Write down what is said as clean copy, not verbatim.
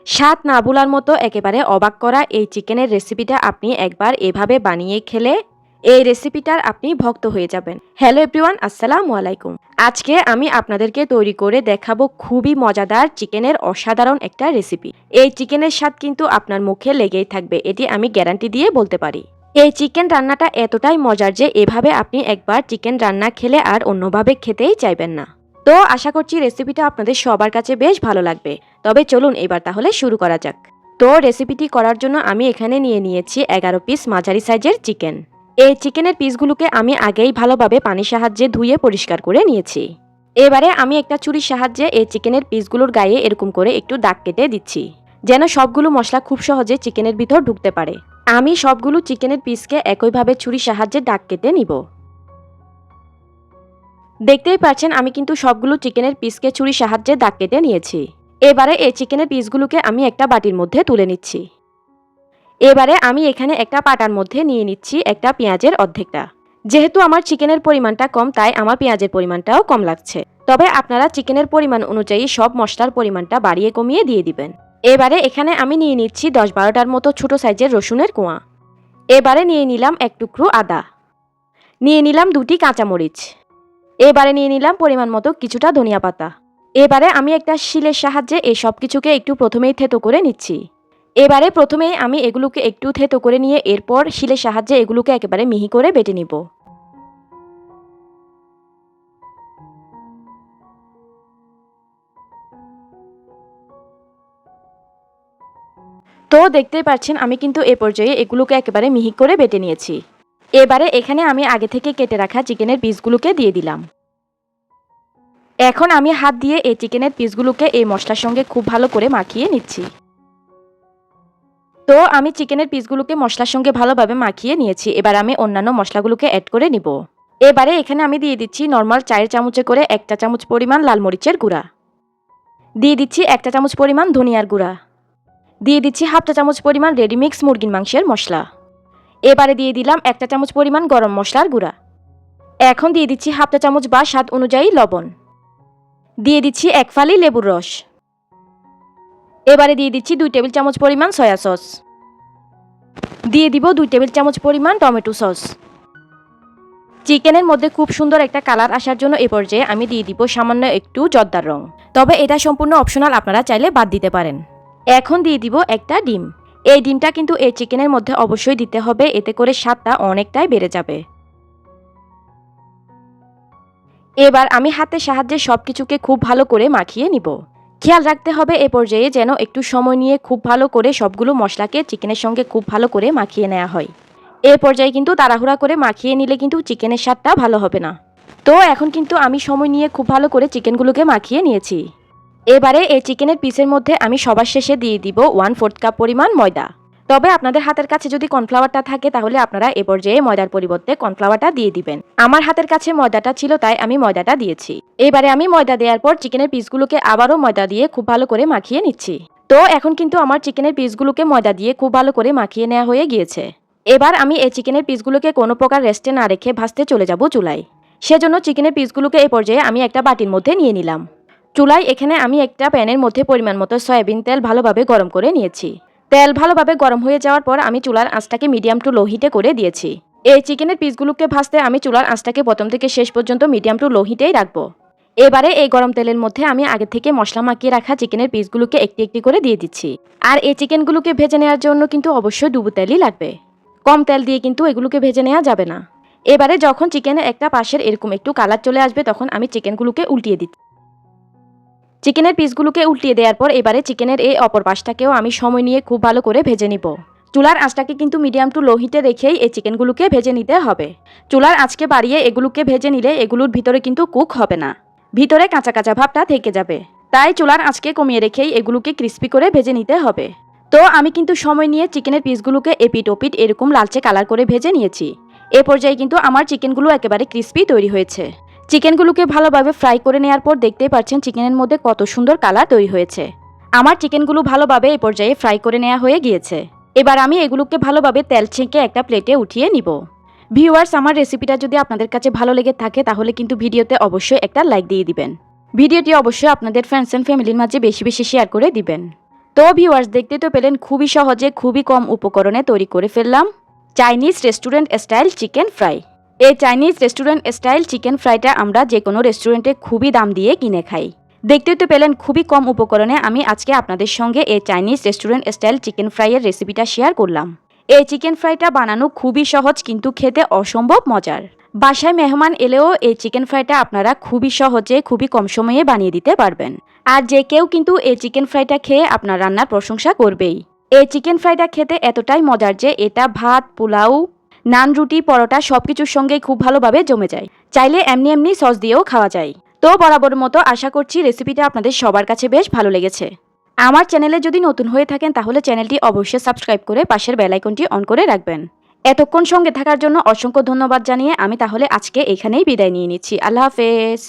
স্বাদ না ভোলার মতো একেবারে অবাক করা এই চিকেনের রেসিপিটা আপনি একবার এভাবে বানিয়ে খেলে এই রেসিপিটার আপনি ভক্ত হয়ে যাবেন। হ্যালো এভরিওয়ান, আসসালামু আলাইকুম। আজকে আমি আপনাদেরকে তৈরি করে দেখাবো খুবই মজাদার চিকেনের অসাধারণ একটা রেসিপি। এই চিকেনের স্বাদ কিন্তু আপনার মুখে লেগেই থাকবে, এটি আমি গ্যারান্টি দিয়ে বলতে পারি। এই চিকেন রান্নাটা এতটাই মজার যে এভাবে আপনি একবার চিকেন রান্না খেলে আর অন্যভাবে খেতেই চাইবেন না। তো আশা করছি রেসিপিটা আপনাদের সবার কাছে বেশ ভালো লাগবে। তবে চলুন এবার তাহলে শুরু করা যাক। তো রেসিপিটি করার জন্য আমি এখানে নিয়ে নিয়েছি 11 পিস মাঝারি সাইজের চিকেন। এই চিকেনের পিসগুলোকে আমি আগেই ভালোভাবে পানির সাহায্যে ধুয়ে পরিষ্কার করে নিয়েছি। এবারে আমি একটা ছুরির সাহায্যে এই চিকেনের পিসগুলোর গায়ে এরকম করে একটু দাগ কেটে দিচ্ছি, যেন সবগুলো মশলা খুব সহজে চিকেনের ভিতর ঢুকতে পারে। আমি সবগুলো চিকেনের পিসকে একইভাবে ছুরির সাহায্যে দাগ কেটে নিব। দেখতেই পাচ্ছেন আমি কিন্তু সবগুলো চিকেনের পিসকে ছুরির সাহায্যে দাগ কেটে নিয়েছি। এবারে এই চিকেনের পিসগুলোকে আমি একটা বাটির মধ্যে তুলে নিচ্ছি। এবারে আমি এখানে একটা পাটার মধ্যে নিয়ে নিচ্ছি একটা পেঁয়াজের অর্ধেকটা। যেহেতু আমার চিকেনের পরিমাণটা কম, তাই আমার পেঁয়াজের পরিমাণটাও কম লাগছে। তবে আপনারা চিকেনের পরিমাণ অনুযায়ী সব মশলার পরিমাণটা বাড়িয়ে কমিয়ে দিয়ে দিবেন। এবারে এখানে আমি নিয়ে নিচ্ছি 10-12টার মতো ছোট সাইজের রসুনের কোয়া। এবারে নিয়ে নিলাম এক টুকরো আদা, নিয়ে নিলাম 2টি কাঁচামরিচ। এবারে নিয়ে নিলাম পরিমাণ মতো কিছুটা ধনিয়া পাতা। এবারে আমি একটা শিলের সাহায্যে এই সব কিছুকে একটু প্রথমেই থেতো করে নিচ্ছি। এবারে প্রথমেই আমি এগুলোকে একটু থেতো করে নিয়ে এরপর শিলের সাহায্যে এগুলোকে একেবারে মিহি করে বেটে নিব। তো দেখতেই পাচ্ছেন আমি কিন্তু এ পর্যায়ে এগুলোকে একেবারে মিহি করে বেটে নিয়েছি। এবারে এখানে আমি আগে থেকে কেটে রাখা চিকেনের পিসগুলোকে দিয়ে দিলাম। এখন আমি হাত দিয়ে এই চিকেনের পিসগুলোকে এই মশলার সঙ্গে খুব ভালো করে মাখিয়ে নিচ্ছি। তো আমি চিকেনের পিসগুলোকে মশলার সঙ্গে ভালোভাবে মাখিয়ে নিয়েছি। এবার আমি অন্যান্য মশলাগুলোকে অ্যাড করে নিব। এবারে এখানে আমি দিয়ে দিচ্ছি নর্মাল 4 চামচে করে 1 চা চামচ পরিমাণ লাল মরিচের গুঁড়া, দিয়ে দিচ্ছি 1 চা চামচ পরিমাণ ধনিয়ার গুঁড়া, দিয়ে দিচ্ছি হাফ চা চামচ পরিমাণ রেডিমিক্স মুরগির মাংসের মশলা। এবারে দিয়ে দিলাম 1 চা চামচ পরিমাণ গরম মশলার গুঁড়া। এখন দিয়ে দিচ্ছি হাফ চা চামচ বা স্বাদ অনুযায়ী লবণ, দিয়ে দিচ্ছি 1 ফালি লেবুর রস। এবারে দিয়ে দিচ্ছি 2 টেবিল চামচ পরিমাণ সয়া সস, দিয়ে দিব 2 টেবিল চামচ পরিমাণ টমেটো সস। চিকেনের মধ্যে খুব সুন্দর একটা কালার আসার জন্য এ পর্যায়ে আমি দিয়ে দিব সামান্য একটু জর্দার রং। তবে এটা সম্পূর্ণ অপশনাল, আপনারা চাইলে বাদ দিতে পারেন। এখন দিয়ে দিব একটা ডিম। এই ডিমটা কিন্তু এই চিকেনের মধ্যে অবশ্যই দিতে হবে, এতে করে স্বাদটা অনেকটাই বেড়ে যাবে। এবার আমি হাতের সাহায্যে সবকিছুকে খুব ভালো করে মাখিয়ে নিব। খেয়াল রাখতে হবে এ পর্যায়ে যেন একটু সময় নিয়ে খুব ভালো করে সবগুলো মশলাকে চিকেনের সঙ্গে খুব ভালো করে মাখিয়ে নেওয়া হয়। এ পর্যায়ে কিন্তু তাড়াহুড়া করে মাখিয়ে নিলে কিন্তু চিকেনের স্বাদটা ভালো হবে না। তো এখন কিন্তু আমি সময় নিয়ে খুব ভালো করে চিকেনগুলোকে মাখিয়ে নিয়েছি। এবারে এই চিকেনের পিসের মধ্যে আমি সবার শেষে দিয়ে দিব 1/4 কাপ পরিমাণ ময়দা। তবে আপনাদের হাতের কাছে যদি কর্নফ্লাওয়ারটা থাকে তাহলে আপনারা এ পর্যায়ে ময়দার পরিবর্তে কর্নফ্লাওয়ারটা দিয়ে দিবেন। আমার হাতের কাছে ময়দাটা ছিল, তাই আমি ময়দাটা দিয়েছি। এবারে আমি ময়দা দেওয়ার পর চিকেনের পিসগুলোকে আবারও ময়দা দিয়ে খুব ভালো করে মাখিয়ে নিচ্ছি। তো এখন কিন্তু আমার চিকেনের পিসগুলোকে ময়দা দিয়ে খুব ভালো করে মাখিয়ে নেওয়া হয়ে গিয়েছে। এবার আমি এই চিকেনের পিসগুলোকে কোনো প্রকার রেস্টে না রেখে ভাজতে চলে যাব চুলায়। সেজন্য চিকেনের পিসগুলোকে এই পর্যায়ে আমি একটা বাটির মধ্যে নিয়ে নিলাম। চুলায় এখানে আমি একটা প্যানের মধ্যে পরিমাণ মতো সয়াবিন তেল ভালোভাবে গরম করে নিয়েছি। তেল ভালোভাবে গরম হয়ে যাওয়ার পর আমি চুলার আঁচটাকে মিডিয়াম টু লো হিটে করে দিয়েছি। এই চিকেনের পিসগুলোকে ভাজতে আমি চুলার আঁচটাকে প্রথম থেকে শেষ পর্যন্ত মিডিয়াম টু লো হিটেই রাখবো। এবারে এই গরম তেলের মধ্যে আমি আগে থেকে মশলা মাখিয়ে রাখা চিকেনের পিসগুলোকে একটি একটি করে দিয়ে দিচ্ছি। আর এই চিকেনগুলোকে ভেজে নেওয়ার জন্য কিন্তু অবশ্যই ডুবো তেলই লাগবে, কম তেল দিয়ে কিন্তু এগুলোকে ভেজে নেওয়া যাবে না। এবারে যখন চিকেনের একটা পাশের এরকম একটু কালার চলে আসবে তখন আমি চিকেনগুলোকে উল্টিয়ে দিচ্ছি। চিকেনের পিসগুলোকে উল্টিয়ে দেওয়ার পর এবারে চিকেনের এই অপর পাশটাকেও আমি সময় নিয়ে খুব ভালো করে ভেজে নিব। চুলার আঁচটাকে কিন্তু মিডিয়াম টু লো হিটে রেখেই এই চিকেনগুলোকে ভেজে নিতে হবে। চুলার আঁচকে বাড়িয়ে এগুলোকে ভেজে নিলে এগুলোর ভিতরে কিন্তু কুক হবে না, ভিতরে কাঁচা কাঁচা ভাবটা থেকে যাবে। তাই চুলার আঁচকে কমিয়ে রেখেই এগুলোকে ক্রিস্পি করে ভেজে নিতে হবে। তো আমি কিন্তু সময় নিয়ে চিকেনের পিসগুলোকে এপিট ওপিট এরকম লালচে কালার করে ভেজে নিয়েছি। এ পর্যায়ে কিন্তু আমার চিকেনগুলো একেবারে ক্রিস্পি তৈরি হয়েছে। চিকেনগুলোকে ভালোভাবে ফ্রাই করে নেওয়ার পর দেখতেই পাচ্ছেন চিকেনের মধ্যে কত সুন্দর কালার তৈরি হয়েছে। আমার চিকেনগুলো ভালোভাবে এই পর্যায়ে ফ্রাই করে নেওয়া হয়ে গিয়েছে। এবার আমি এগুলোকে ভালোভাবে তেল ছেঁকে একটা প্লেটে উঠিয়ে নিব। ভিউয়ার্স, আমার রেসিপিটা যদি আপনাদের কাছে ভালো লেগে থাকে তাহলে কিন্তু ভিডিওতে অবশ্যই একটা লাইক দিয়ে দিবেন। ভিডিওটি অবশ্যই আপনাদের ফ্রেন্ডস অ্যান্ড ফ্যামিলির মাঝে বেশি বেশি শেয়ার করে দিবেন। তো ভিউয়ার্স, দেখতে তো পেলেন খুবই সহজে খুবই কম উপকরণে তৈরি করে ফেললাম Chinese restaurant style chicken fry. এই চাইনিজ রেস্টুরেন্ট স্টাইল চিকেন ফ্রাইটা আমরা যে কোনো রেস্টুরেন্টে খুবই দাম দিয়ে কিনে খাই। দেখতে তো পেলেন খুবই কম উপকরণে আমি আজকে আপনাদের সঙ্গে এই চাইনিজ রেস্টুরেন্ট স্টাইল চিকেন ফ্রাইয়ের রেসিপিটা শেয়ার করলাম। এই চিকেন ফ্রাইটা বানানো খুবই সহজ, কিন্তু খেতে অসম্ভব মজার। বাসায় মেহমান এলেও এই চিকেন ফ্রাইটা আপনারা খুবই সহজে খুবই কম সময়ে বানিয়ে দিতে পারবেন। আর যে কেউ কিন্তু এই চিকেন ফ্রাইটা খেয়ে আপনার রান্নার প্রশংসা করবেই। এই চিকেন ফ্রাইটা খেতে এতটাই মজার যে এটা ভাত, পোলাও, নান, রুটি, পরোটা সবকিছুর সঙ্গেই খুব ভালোভাবে জমে যায়। চাইলে এমনি এমনি সস দিয়েও খাওয়া যায়। তো বরাবর মতো আশা করছি রেসিপিটা আপনাদের সবার কাছে বেশ ভালো লেগেছে। আমার চ্যানেলে যদি নতুন হয়ে থাকেন তাহলে চ্যানেলটি অবশ্যই সাবস্ক্রাইব করে পাশের বেল আইকনটি অন করে রাখবেন। এতক্ষণ সঙ্গে থাকার জন্য অসংখ্য ধন্যবাদ জানিয়ে আমি তাহলে আজকে এখানেই বিদায় নিয়ে নিচ্ছি। আল্লাহ হাফেজ।